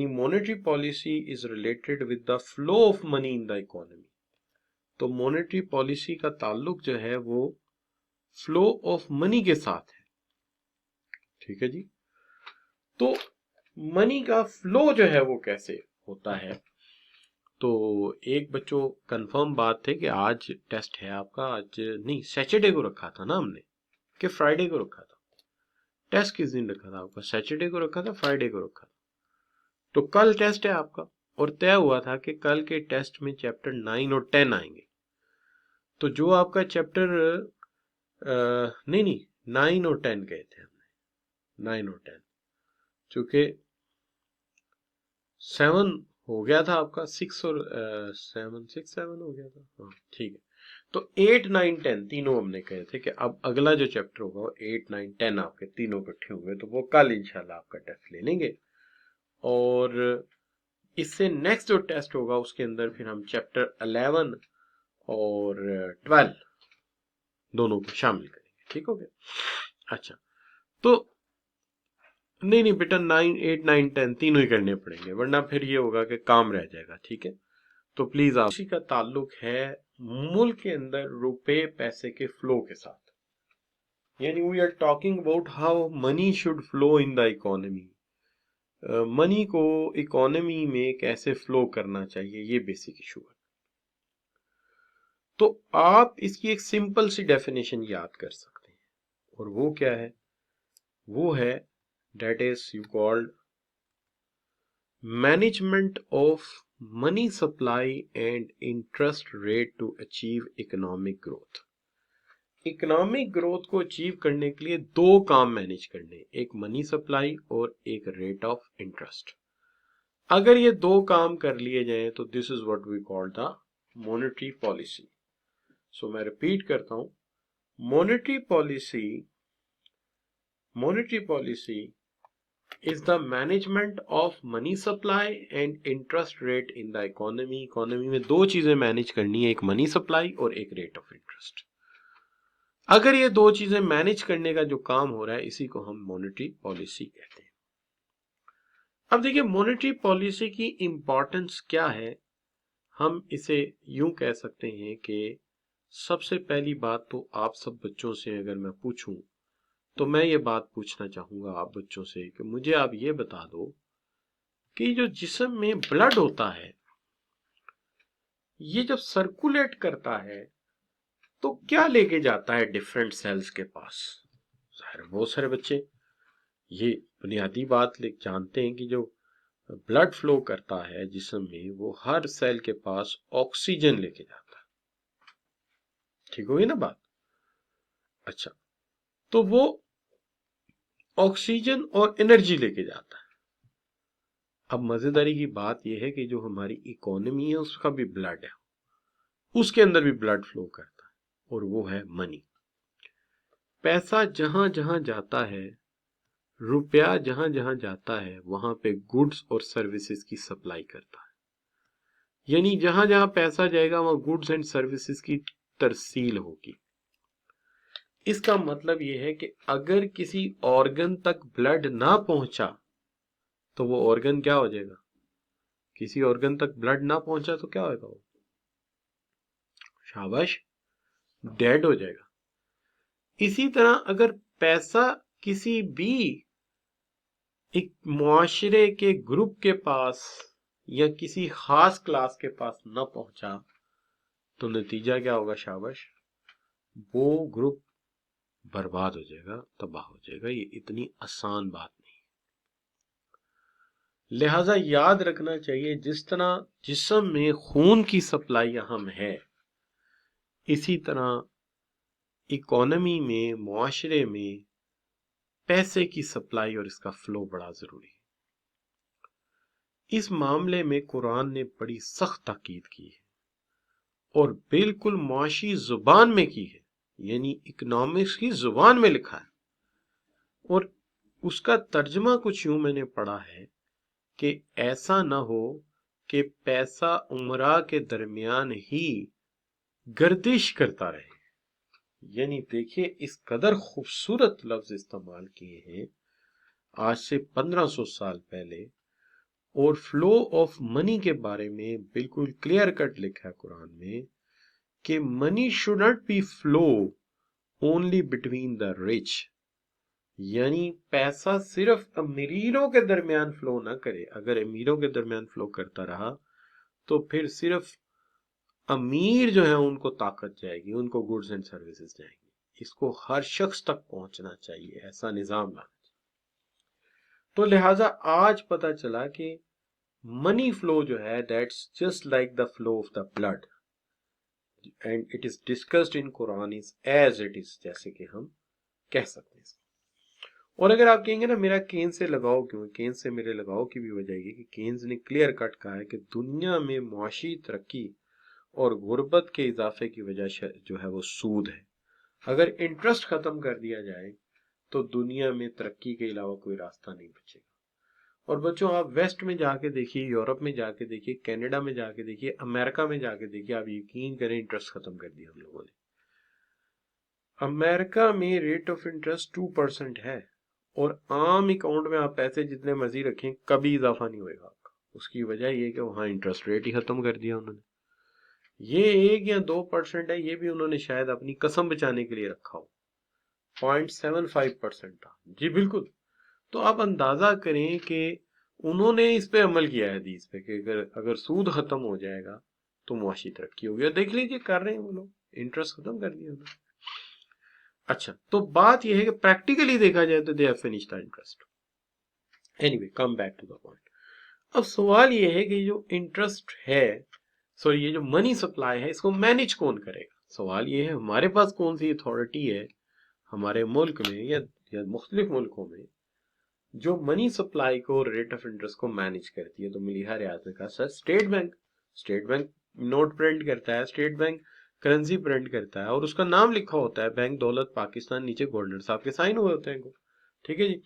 Monetary policy is related with the flow of money in the economy. तो monetary policy का ताल्लुक जो है वो फ्लो ऑफ मनी के साथ है। ठीक है जी। तो मनी का फ्लो जो है वो कैसे होता है, तो एक बच्चों कंफर्म बात थे कि आज टेस्ट है आपका, आज नहीं सैटरडे को रखा था ना हमने कि फ्राइडे को रखा था। टेस्ट किस दिन रखा था आपका? सैटरडे को रखा था, फ्राइडे को रखा था। तो कल टेस्ट है आपका और तय हुआ था कि कल के टेस्ट में चैप्टर 9 और 10 आएंगे। तो जो आपका चैप्टर नहीं नहीं 9 और 10 गए थे हमने, 9 और 10, चूंकि 7 हो गया था आपका, 6 और 7 हो गया था। हाँ ठीक है। तो 8 9 10 तीनों हमने कहे थे कि अब अगला जो चैप्टर होगा वो 8 9 10 आपके तीनों इकट्ठे होंगे, तो वो कल इंशाल्लाह आपका टेस्ट ले लेंगे। और इससे नेक्स्ट जो टेस्ट होगा उसके अंदर फिर हम चैप्टर 11 और 12 दोनों को शामिल करेंगे। ठीक हो गया? अच्छा, तो नहीं नहीं बेटा 9 8 9 10 तीनों ही करने पड़ेंगे, वरना फिर ये होगा कि काम रह जाएगा। ठीक है, तो प्लीज आप, इसी का ताल्लुक है मुल्क के अंदर रुपए पैसे के फ्लो के साथ। यानी we are talking about how money should flow in the economy. Money को इकोनॉमी में कैसे फ्लो करना चाहिए, ये बेसिक इशू है। तो आप इसकी एक सिंपल सी डेफिनेशन याद कर सकते हैं, और वो क्या है? वो है that is you called management of money supply and interest rate to achieve economic growth। Economic growth को अचीव करने के लिए दो काम मैनेज करने, एक मनी सप्लाई और एक रेट ऑफ इंटरेस्ट। अगर ये दो काम कर लिए जाएं तो this is what we call the monetary policy. So मैं रिपीट करता हूं, monetary policy is the management of money supply and interest rate in the economy। Economy में दो चीजें मैनेज करनी है, एक मनी सप्लाई और एक रेट ऑफ इंटरेस्ट। अगर ये दो चीजें मैनेज करने का जो काम हो रहा है, इसी को हम मॉनेटरी पॉलिसी कहते हैं। अब देखिए मॉनेटरी पॉलिसी की इंपॉर्टेंस क्या है। हम इसे यूं कह सकते हैं कि सबसे पहली बात तो आप सब बच्चों से अगर मैं पूछूं तो मैं ये बात पूछना चाहूंगा आप बच्चों से कि मुझे आप ये बता दो कि जो जिस्म में ब्लड होता है ये जब सर्कुलेट करता है तो क्या लेके जाता है डिफरेंट सेल्स के पास? बहुत सारे बच्चे ये बुनियादी बात जानते हैं कि जो ब्लड फ्लो करता है जिस्म में वो हर सेल के पास ऑक्सीजन लेके जाता है। ठीक होगी ना बात? अच्छा, तो वो ऑक्सीजन और एनर्जी लेके जाता है। अब मजेदारी की बात यह है कि जो हमारी इकोनॉमी है उसका भी ब्लड है, उसके अंदर भी ब्लड फ्लो करता है, और वो है मनी। पैसा जहां जहां जाता है, रुपया जहां जहां जाता है, वहां पे गुड्स और सर्विसेज की सप्लाई करता है। यानी जहां जहां पैसा जाएगा वहां गुड्स एंड सर्विसेज की तरसील होगी। इसका मतलब यह है कि अगर किसी ऑर्गन तक ब्लड ना पहुंचा तो वो ऑर्गन क्या हो जाएगा? किसी ऑर्गन तक ब्लड ना पहुंचा तो क्या होगा? वो शाबाश, डेड हो जाएगा। इसी तरह अगर पैसा किसी भी एक मुआशरे के ग्रुप के पास या किसी खास क्लास के पास न पहुंचा तो नतीजा क्या होगा? शाबाश, वो ग्रुप बर्बाद हो जाएगा, तबाह हो जाएगा। ये इतनी आसान बात नहीं। लिहाजा याद रखना चाहिए जिस तरह जिस्म में खून की सप्लाई अहम है, इसी तरह इकोनॉमी में, मुआशरे में पैसे की सप्लाई और इसका फ्लो बड़ा जरूरी है। इस मामले में कुरान ने बड़ी सख्त ताकीद की है और बिल्कुल मुआशी जुबान में की है, यानी इकोनॉमिक्स की जुबान में लिखा है। और उसका तर्जमा कुछ यूं मैंने पढ़ा है कि ऐसा ना हो कि पैसा उमरा के दरमियान ही गर्दिश करता रहे। यानी देखिए इस कदर खूबसूरत लफ्ज इस्तेमाल किए हैं आज से 1500 साल पहले, और फ्लो ऑफ मनी के बारे में बिल्कुल क्लियर कट लिखा है कुरान में कि money should not be flow only between the rich, यानी पैसा सिर्फ अमीरों के दरमियान फ्लो ना करे। अगर अमीरों के दरमियान फ्लो करता रहा तो फिर सिर्फ अमीर जो है उनको ताकत जाएगी, उनको गुड्स एंड सर्विसेज जाएंगी। इसको हर शख्स तक पहुंचना चाहिए, ऐसा निजाम लाना चाहिए। तो लिहाजा आज पता चला कि मनी फ्लो जो है that's just like the flow of the blood and it is discussed in Quran is as it is, जैसे कि हम कह सकते हैं। और अगर आप कहेंगे ना मेरा केन्स से लगाओ क्यों, केन्स से मेरे लगाओ की भी वजह ये कि केन्स ने क्लियर कट कहा है कि दुनिया में मुआशी तरक्की और गुर्बत के इजाफे की वजह जो है वो सूद है। अगर इंटरेस्ट खत्म कर दिया जाए तो दुनिया में तरक्की के अलावा कोई रास्ता नहीं बचेगा। और बच्चों आप वेस्ट में जाके देखिए, यूरोप में जाके देखिए, कनाडा में जाके देखिए, अमेरिका में जाके देखिए, आप यकीन करें इंटरेस्ट खत्म कर दिया हम लोगों ने। अमेरिका में रेट ऑफ इंटरेस्ट 2% है और आम अकाउंट में आप पैसे जितने मर्जी रखें कभी इजाफा नहीं होगा आपका। उसकी वजह यह कि वहां इंटरेस्ट रेट ही खत्म कर दिया उन्होंने। ये 1 या 2% है, ये भी उन्होंने शायद अपनी कसम बचाने के लिए रखा हो। 0.75% था जी, बिल्कुल। तो आप अंदाजा करें कि उन्होंने इस पे अमल किया है हदीस पे कि अगर सूद खत्म हो जाएगा तो मुआशी तरक्की होगी। देख लीजिए कर रहे हैं वो लोग, इंटरेस्ट खत्म कर दिया उन्होंने। अच्छा, तो बात यह है कि प्रैक्टिकली देखा जाए तो they have finished the interest. Anyway, come back to the point. अब सवाल यह है कि जो इंटरेस्ट है, सॉरी ये जो मनी सप्लाई है, इसको मैनेज कौन करेगा। सवाल ये है हमारे पास कौन सी अथॉरिटी है हमारे मुल्क में या मुख्तलिफ मुल्कों में जो मनी सप्लाई को, रेट ऑफ इंटरेस्ट को मैनेज करती है। तो मिलिया रियाज ने कहा sir state Bank. State bank note print करता है, स्टेट बैंक करेंसी प्रिंट करता है और उसका नाम लिखा होता है बैंक दौलत पाकिस्तान, नीचे गवर्नर साहब के साइन हुए होते हैं। ठीक है जी।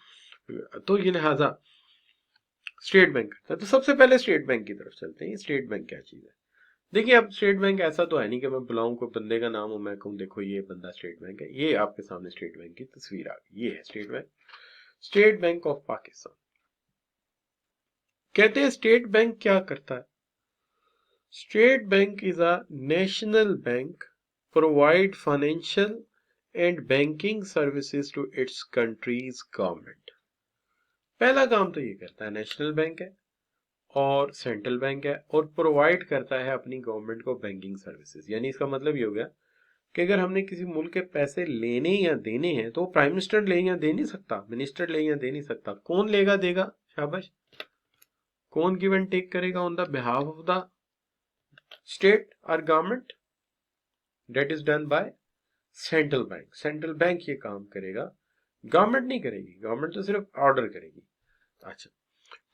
तो ये लिहाजा स्टेट बैंक करता है। तो सबसे पहले स्टेट बैंक की तरफ चलते हैं। स्टेट बैंक क्या चीज है? देखिए अब स्टेट बैंक ऐसा तो है नहीं कि मैं बुलाऊं कोई बंदे का नाम हो, मैं कहूं देखो ये बंदा स्टेट बैंक है। ये आपके सामने स्टेट बैंक की तस्वीर आ गई, ये है State Bank, State Bank of Pakistan. कहते हैं स्टेट बैंक क्या करता है? State Bank is a national bank, provide financial and banking services to its country's government. पहला काम तो ये करता है, नेशनल बैंक है और सेंट्रल बैंक है और प्रोवाइड करता है अपनी गवर्नमेंट को बैंकिंग सर्विसेज। यानी इसका मतलब ये हो गया कि अगर हमने किसी मुल्क के पैसे लेने या देने हैं तो प्राइम मिनिस्टर ले या दे नहीं सकता, मिनिस्टर ले या दे नहीं सकता। कौन लेगा देगा? शाबाश। कौन गिव एंड टेक करेगा on the behalf of the state और government? That is done by central bank. Central bank ये काम करेगा, गवर्नमेंट नहीं करेगी। गवर्नमेंट तो सिर्फ ऑर्डर करेगी। अच्छा,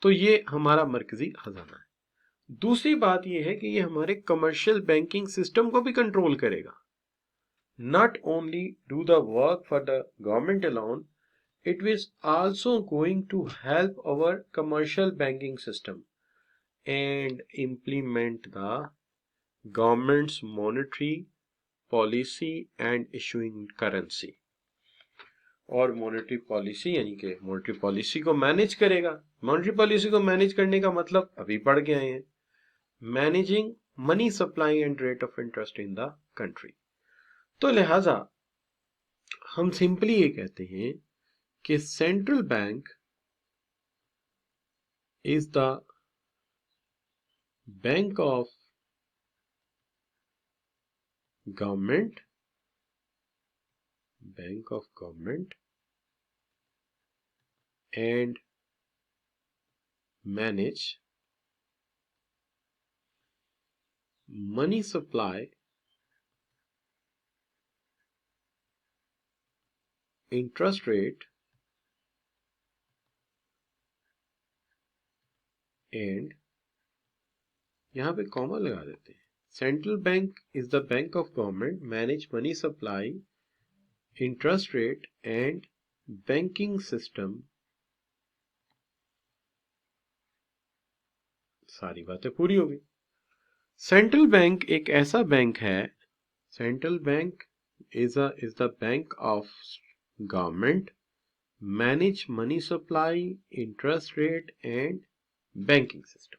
तो ये हमारा मरकजी खजाना है। दूसरी बात ये है कि ये हमारे कमर्शियल बैंकिंग सिस्टम को भी कंट्रोल करेगा। Not only do the work for the government alone, it is also going to help our commercial banking system and implement the government's monetary policy and issuing currency. और monetary policy यानी कि monetary policy को manage करेगा। Monetary policy को manage करने का मतलब अभी पढ़ के आए हैं, managing money supply and rate of interest in the country. तो लिहाजा हम सिंपली ये कहते हैं कि central bank is the bank of government, bank of government and manage money supply, interest rate and, यहां पे कॉमा लगा देते हैं, central bank is the bank of government, manage money supply, interest rate and banking system. सारी बातें पूरी हो गई। सेंट्रल बैंक एक ऐसा बैंक है, central bank is the bank of government, manage money supply, interest rate and banking system.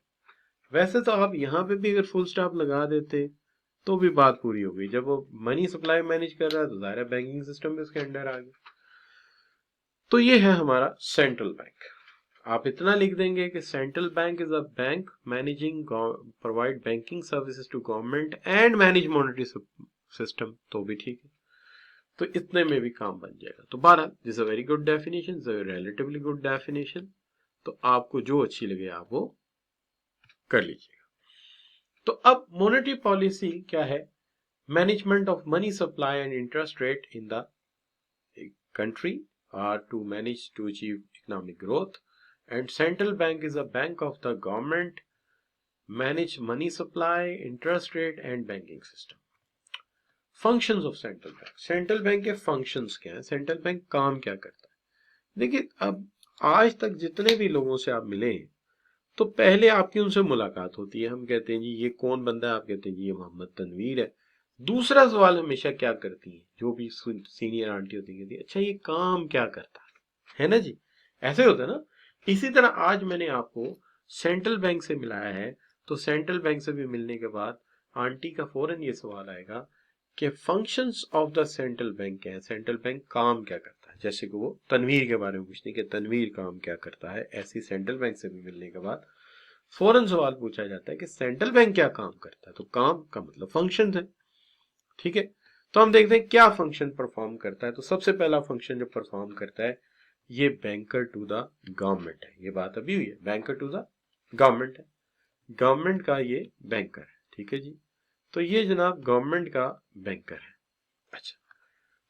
वैसे तो आप यहाँ पे भी अगर फुल स्टॉप लगा देते तो भी बात पूरी हो गई। जब वो मनी सप्लाई मैनेज कर रहा है तो ज़ाहिर है बैंकिंग सिस्टम भी उसके अंडर आ गया। तो ये है हमारा सेंट्रल बैंक। आप इतना लिख देंगे कि central bank is a bank managing provide banking services to government and manage monetary system, तो भी ठीक है। तो इतने में भी काम बन जाएगा। तो 12 this a very good definition, relatively good definition. तो आपको जो अच्छी लगे आप वो कर लीजिएगा। तो अब मॉनेटरी पॉलिसी क्या है? Management of money supply and interest rate in the country to manage to achieve economic growth, and central bank is a bank of the government, manage money supply, interest rate and banking system. Functions of central bank, central bank के functions क्या है, central bank काम क्या करता है? देखिए, अब आज तक जितने भी लोगों से आप मिले तो पहले आपकी उनसे मुलाकात होती है, हम कहते हैं जी ये कौन बंदा है, आप कहते हैं जी ये मोहम्मद तनवीर है। दूसरा सवाल हमेशा क्या करती है, जो भी सीनियर आंटी होती है, अच्छा ये काम क्या करता है ना जी, ऐसे होता है ना। इसी तरह आज मैंने आपको सेंट्रल बैंक से मिलाया है, तो सेंट्रल बैंक से भी मिलने के बाद आंटी का फौरन ये सवाल आएगा कि functions of the central bank क्या है, सेंट्रल बैंक काम क्या करता है। जैसे कि वो तनवीर के बारे में पूछते हैं कि तनवीर काम क्या करता है, ऐसी सेंट्रल बैंक से भी मिलने के बाद फौरन सवाल पूछा जाता है कि सेंट्रल बैंक क्या काम करता है। तो काम का मतलब फंक्शन है, ठीक है। तो हम देखते हैं क्या फंक्शन परफॉर्म करता है। तो सबसे पहला फंक्शन जो परफॉर्म करता है ये बैंकर टू द गवर्नमेंट है। ये बात अभी हुई है, बैंकर टू द गवर्नमेंट है, गवर्नमेंट का ये बैंकर है, ठीक है जी। तो ये जनाब गवर्नमेंट का बैंकर है। अच्छा,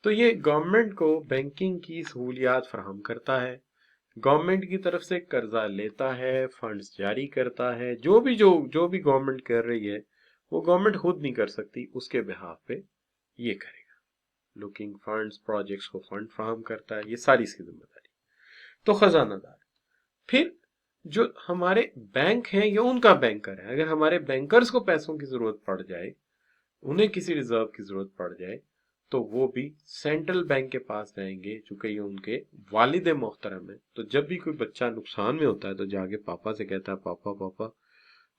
तो ये गवर्नमेंट को बैंकिंग की सहूलियात फराहम करता है, गवर्नमेंट की तरफ से कर्जा लेता है, फंड्स जारी करता है। जो भी गवर्नमेंट कर रही है वो गवर्नमेंट खुद नहीं कर सकती, उसके बिहाफ पे ये करेगा। लुकिंग फंड्स, प्रोजेक्ट्स को फंड फराहम करता है, ये सारी इसकी जिम्मेदारी। तो खजानादार, फिर जो हमारे बैंक हैं ये उनका बैंकर है। अगर हमारे बैंकर्स को पैसों की जरूरत पड़ जाए, उन्हें किसी रिजर्व की जरूरत पड़ जाए, तो वो भी सेंट्रल बैंक के पास जाएंगे, चूंकि ये उनके वालिद मोहतरम है। तो जब भी कोई बच्चा नुकसान में होता है तो जाके पापा से कहता है पापा पापा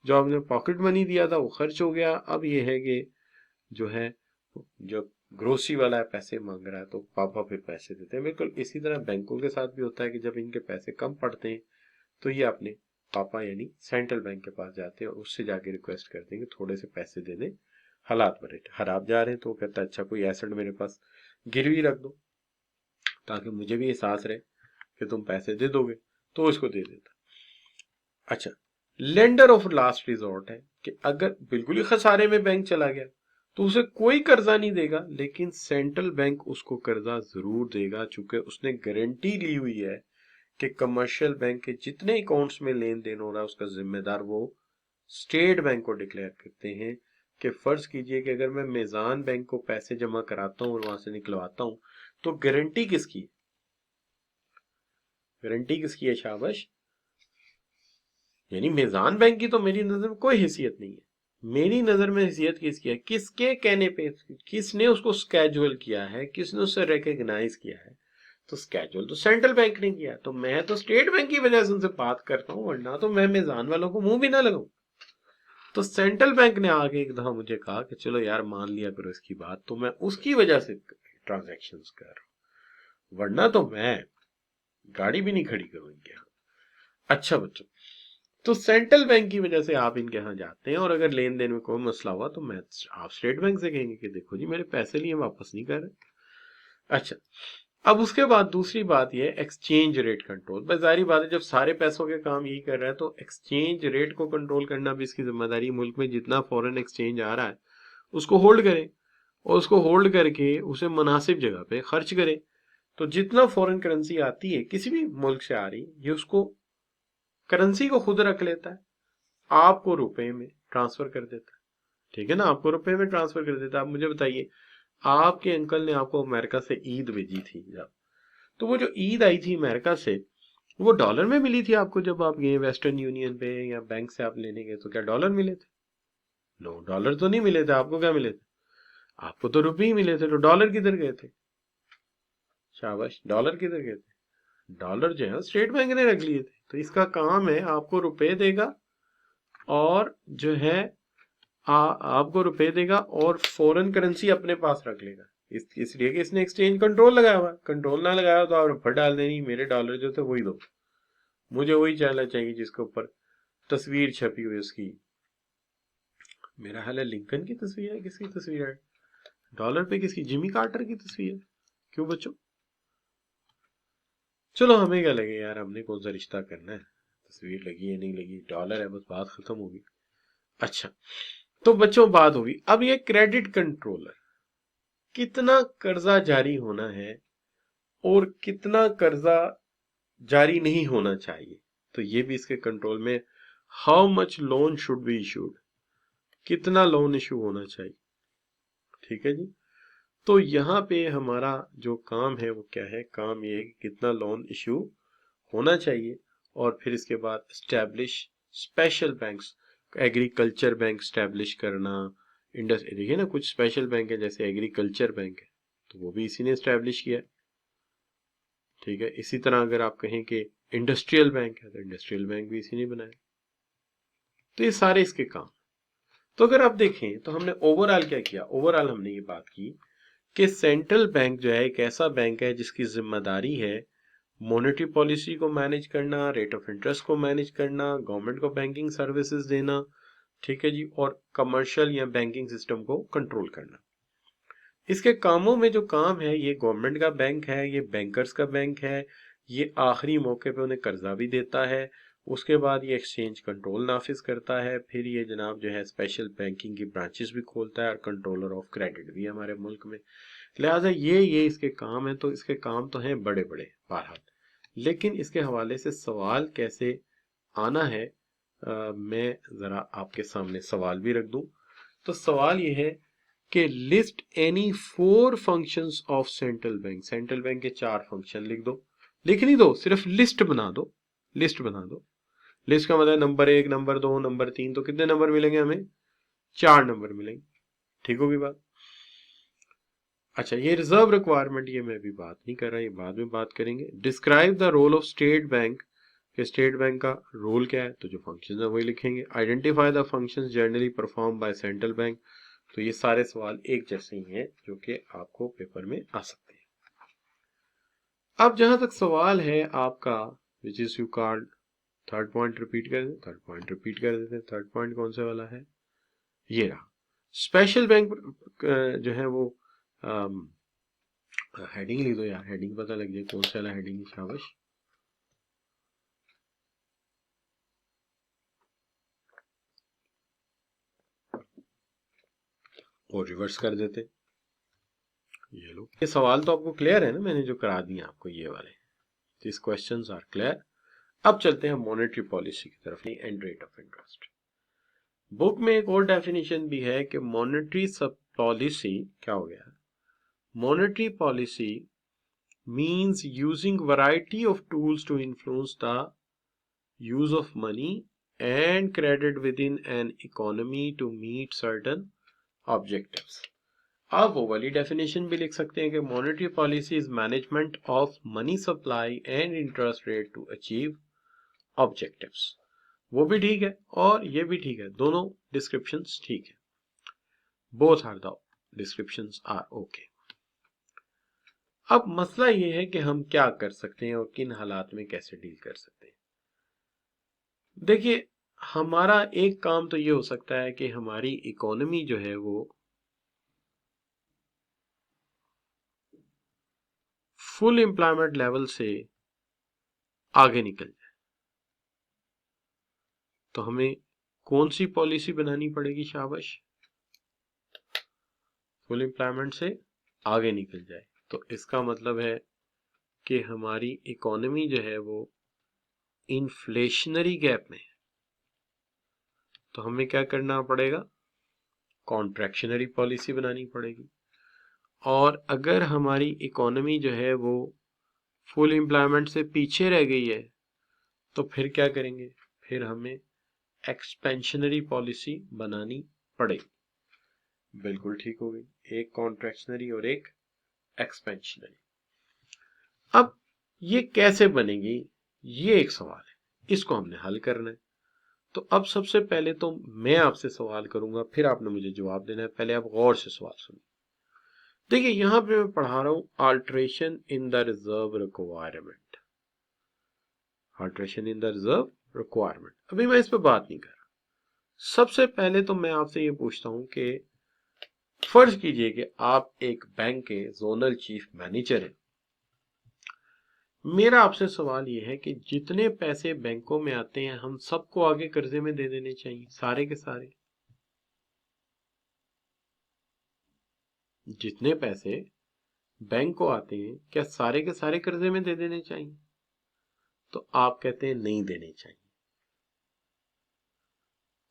जो आपने पॉकेट मनी दिया था वो खर्च हो गया, अब ये है कि जो है जो ग्रोसरी वाला है पैसे मांग रहा है, तो पापा फिर पैसे देते हैं। बिल्कुल इसी तरह बैंकों के साथ भी होता है कि जब इनके पैसे कम पड़ते हैं तो ये अपने पापा यानी सेंट्रल बैंक के पास जाते हैं और उससे जाके रिक्वेस्ट करते हैं कि थोड़े से पैसे दे दें, हालात बड़े खराब जा रहे हैं। तो वो कहता है अच्छा कोई एसेट मेरे पास गिरवी रख दो ताकि मुझे भी एहसास रहे कि तुम पैसे दे दोगे, तो उसको दे देता। अच्छा, लेंडर ऑफ लास्ट रिजॉर्ट है कि अगर बिल्कुल ही खसारे में बैंक चला गया तो उसे कोई कर्जा नहीं देगा, लेकिन सेंट्रल बैंक उसको कर्जा जरूर देगा, चूंकि उसने गारंटी ली हुई है कि कमर्शियल बैंक के जितने अकाउंट्स में लेन देन हो रहा है उसका जिम्मेदार वो स्टेट बैंक को डिक्लेयर करते हैं। कि फर्ज कीजिए कि अगर मैं मेजान बैंक को पैसे जमा कराता हूं और वहां से निकलवाता हूं, तो गारंटी किसकी, गारंटी किसकी है शाबाश, यानी मेजान बैंक की तो मेरी नजर में कोई हैसियत नहीं है। मेरी नजर में हैसियत किसकी है, किसके कहने पे, किसने उसको स्केड्यूल किया है, किसने उसे रिकॉग्नाइज किया है। तो स्केड्यूल तो सेंट्रल बैंक ने किया, तो मैं तो स्टेट बैंक की वजह से उनसे बात करता हूँ, वरना तो मैं मेजान वालों को मुंह भी ना लगाऊं। तो सेंट्रल बैंक ने आगे एक दफा मुझे कहा कि चलो यार मान लिया करो इसकी बात, तो मैं उसकी वजह से ट्रांजैक्शंस कर रहा हूं, वरना तो मैं गाड़ी भी नहीं खड़ी करूं इनके यहाँ। अच्छा बच्चों, तो सेंट्रल बैंक की वजह से आप इनके यहाँ जाते हैं और अगर लेन देन में कोई मसला हुआ तो मैं आप स्टेट बैंक से कहेंगे कि देखो जी मेरे पैसे लिए वापस नहीं कर रहे। अच्छा, अब उसके बाद दूसरी बात यह एक्सचेंज रेट कंट्रोल। बस जारी बात है जब सारे पैसों के काम यही कर रहा है तो एक्सचेंज रेट को कंट्रोल करना भी इसकी जिम्मेदारी। मुल्क में जितना फॉरेन एक्सचेंज आ रहा है उसको होल्ड करें और उसको होल्ड करके उसे मुनासिब जगह पे खर्च करें। तो जितना फॉरेन करेंसी आती है किसी भी मुल्क से आ रही ये उसको करेंसी को खुद रख लेता है, आपको रुपए में ट्रांसफर कर देता है, ठीक है ना, आपको रुपए में ट्रांसफर कर देता है। आप मुझे बताइए, आपके अंकल ने आपको अमेरिका से ईद भेजी थी जब, तो वो जो ईद आई थी अमेरिका से वो डॉलर में मिली थी आपको? जब आप गए वेस्टर्न यूनियन पे या बैंक से आप लेने गए तो क्या डॉलर मिले थे? नो, डॉलर तो नहीं मिले थे। आपको क्या मिले थे? आपको तो रुपये ही मिले थे। तो डॉलर किधर गए थे? शाबाश, डॉलर किधर गए थे? डॉलर जो है स्टेट बैंक ने रख लिए थे। तो इसका काम है आपको रुपए देगा और जो है आपको रुपए देगा और फॉरेन करेंसी अपने पास रख लेगा। इसलिए कि इसने एक्सचेंज कंट्रोल लगाया हुआ। कंट्रोल ना लगाया तो आप रफड़ डाल देनी, मेरे डॉलर जो थे वही दो, मुझे वही चलना चाहिए जिसके ऊपर तस्वीर छपी हुई उसकी। मेरा हाल है लिंकन की तस्वीर है, किसकी तस्वीर है डॉलर पे, किसकी, जिमी कार्टर की तस्वीर है। क्यों बच्चों? चलो हमें क्या लगे यार, हमने कौन सा रिश्ता करना है, तस्वीर लगी है नहीं लगी, डॉलर है बस, बात खत्म होगी। अच्छा, तो बच्चों बात होगी अब ये क्रेडिट कंट्रोलर, कितना कर्जा जारी होना है और कितना कर्जा जारी नहीं होना चाहिए, तो ये भी इसके कंट्रोल में। How much loan should be issued, कितना लोन इशू होना चाहिए, ठीक है जी। तो यहाँ पे हमारा जो काम है वो क्या है, काम ये है कि कितना लोन इशू होना चाहिए, और फिर इसके बाद establish special banks, agriculture bank establish करना। इंडस्ट्री देखिए ना, कुछ स्पेशल बैंक है जैसे एग्रीकल्चर बैंक है, तो वो भी इसी ने स्टैब्लिश किया, ठीक है। इसी तरह अगर आप कहें कि इंडस्ट्रियल बैंक है, तो इंडस्ट्रियल बैंक भी इसी ने बनाया। तो ये सारे इसके काम। तो अगर आप देखें तो हमने ओवरऑल क्या किया, ओवरऑल हमने ये बात की कि सेंट्रल बैंक जो है एक ऐसा बैंक है जिसकी जिम्मेदारी है मॉनेटरी पॉलिसी को मैनेज करना, रेट ऑफ इंटरेस्ट को मैनेज करना, गवर्नमेंट को बैंकिंग सर्विसेज देना, ठीक है जी, और कमर्शियल या बैंकिंग सिस्टम को कंट्रोल करना। इसके कामों में जो काम है, ये गवर्नमेंट का बैंक है, ये बैंकर्स का बैंक है, ये आखिरी मौके पे उन्हें कर्जा भी देता है, उसके बाद ये एक्सचेंज कंट्रोल नाफिज करता है, फिर ये जनाब जो है स्पेशल बैंकिंग की ब्रांचेस भी खोलता है और कंट्रोलर ऑफ क्रेडिट भी हमारे मुल्क में। लिहाजा ये इसके काम है। तो इसके काम तो हैं बड़े बड़े बहरहाल, लेकिन इसके हवाले से सवाल कैसे आना है, मैं जरा आपके सामने सवाल भी रख दूं। तो सवाल ये है कि list any 4 functions of central bank, central bank के 4 फंक्शन लिख दो, लिख नहीं दो, सिर्फ लिस्ट बना दो, लिस्ट बना दो। लिस्ट का मतलब नंबर 1, नंबर 2, नंबर 3, तो कितने नंबर मिलेंगे हमें, 4 नंबर मिलेंगे, ठीक होगी बात। अच्छा, ये रिजर्व रिक्वायरमेंट ये मैं भी बात नहीं कर रहा, ये बाद में बात करेंगे। Describe the role of State Bank, कि स्टेट बैंक का रोल क्या है, तो जो फंक्शन है वही लिखेंगे। Identify the functions generally perform by central bank, तो ये सारे सवाल एक जैसे ही हैं जो कि आपको पेपर में आ सकते हैं। अब जहां तक सवाल है आपका which is you card, third point repeat कर देते, थर्ड पॉइंट रिपीट कर देते। थर्ड पॉइंट कौन से वाला है, ये रहा। स्पेशल बैंक जो है वो हेडिंग लिख दो यार, हेडिंग पता लग जाए कौन सा वाला हेडिंग, शाबाश। और रिवर्स कर देते, ये लो। ये सवाल तो आपको क्लियर है ना, मैंने जो करा दिए आपको ये वाले, दिस क्वेश्चंस आर क्लियर। अब चलते हैं मॉनेटरी पॉलिसी की तरफ, and rate of interest. Book में एक और डेफिनेशन भी है कि मॉनेटरी सब पॉलिसी क्या हो गया, monetary policy means using variety of tools to influence the use of money and credit within an economy to meet certain objectives। आप वो वाली डेफिनेशन भी लिख सकते हैं कि monetary policy is management of money supply and interest rate to achieve objectives. वो भी ठीक है और ये भी ठीक है, दोनों डिस्क्रिप्शंस ठीक है, both are the descriptions are okay. अब मसला ये है कि हम क्या कर सकते हैं और किन हालात में कैसे डील कर सकते हैं। देखिए, हमारा एक काम तो ये हो सकता है कि हमारी इकोनॉमी जो है वो फुल एम्प्लॉयमेंट लेवल से आगे निकल जाए, तो हमें कौन सी पॉलिसी बनानी पड़ेगी, शाबाश, फुल एम्प्लॉयमेंट से आगे निकल जाए। तो इसका मतलब है कि हमारी इकोनॉमी जो है वो इन्फ्लेशनरी गैप में है, तो हमें क्या करना पड़ेगा, कॉन्ट्रैक्शनरी पॉलिसी बनानी पड़ेगी। और अगर हमारी इकोनॉमी जो है वो फुल एम्प्लॉयमेंट से पीछे रह गई है, तो फिर क्या करेंगे, फिर हमें एक्सपेंशनरी पॉलिसी बनानी पड़ेगी। बिल्कुल ठीक हो गई, एक कॉन्ट्रैक्शनरी और एक एक्सपेंशनरी। अब ये कैसे बनेगी, ये एक सवाल है, इसको हमने हल करना है। तो अब सबसे पहले तो मैं आपसे सवाल करूंगा, फिर आपने मुझे जवाब देना है। पहले आप गौर से सवाल सुनिए। देखिए यहां पे मैं पढ़ा रहा हूं alteration in the reserve requirement. Alteration in the reserve requirement, अभी मैं इस पे बात नहीं कर रहा। सबसे पहले तो मैं आपसे ये पूछता हूं कि फर्ज कीजिए कि आप एक बैंक के जोनल चीफ मैनेजर हैं। मेरा आपसे सवाल यह है कि जितने पैसे बैंकों में आते हैं हम सबको आगे कर्जे में दे देने चाहिए, सारे के सारे। जितने पैसे बैंक को आते हैं क्या सारे के सारे कर्जे में दे देने चाहिए? तो आप कहते हैं नहीं देने चाहिए।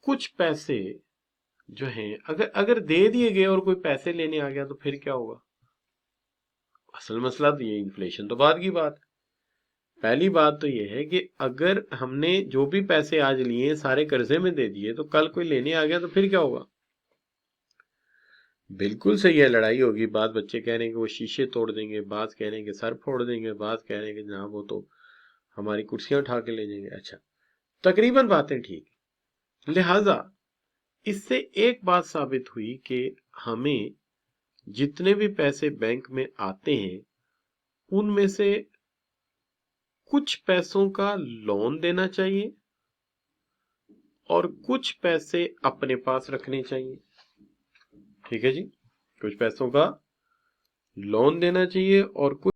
कुछ पैसे जो हैं अगर अगर दे दिए गए और कोई पैसे लेने आ गया तो फिर क्या होगा? असल मसला तो ये इन्फ्लेशन तो बाद की बात है। पहली बात तो ये है कि अगर हमने जो भी पैसे आज लिए सारे कर्जे में दे दिए तो कल कोई लेने आ गया तो फिर क्या होगा? बिल्कुल सही है, लड़ाई होगी। बाद बच्चे कह रहे हैं कि वो शीशे तोड़ देंगे, बाद कह रहे हैं कि सर फोड़ देंगे, बाद कह रहे हैं कि जनाब वो तो हमारी कुर्सियां उठा के ले जाएंगे। अच्छा, तकरीबन बातें ठीक है। लिहाजा इससे एक बात साबित हुई कि हमें जितने भी पैसे बैंक में आते हैं उनमें से कुछ पैसों का लोन देना चाहिए और कुछ पैसे अपने पास रखने चाहिए। ठीक है जी, कुछ पैसों का लोन देना चाहिए और कुछ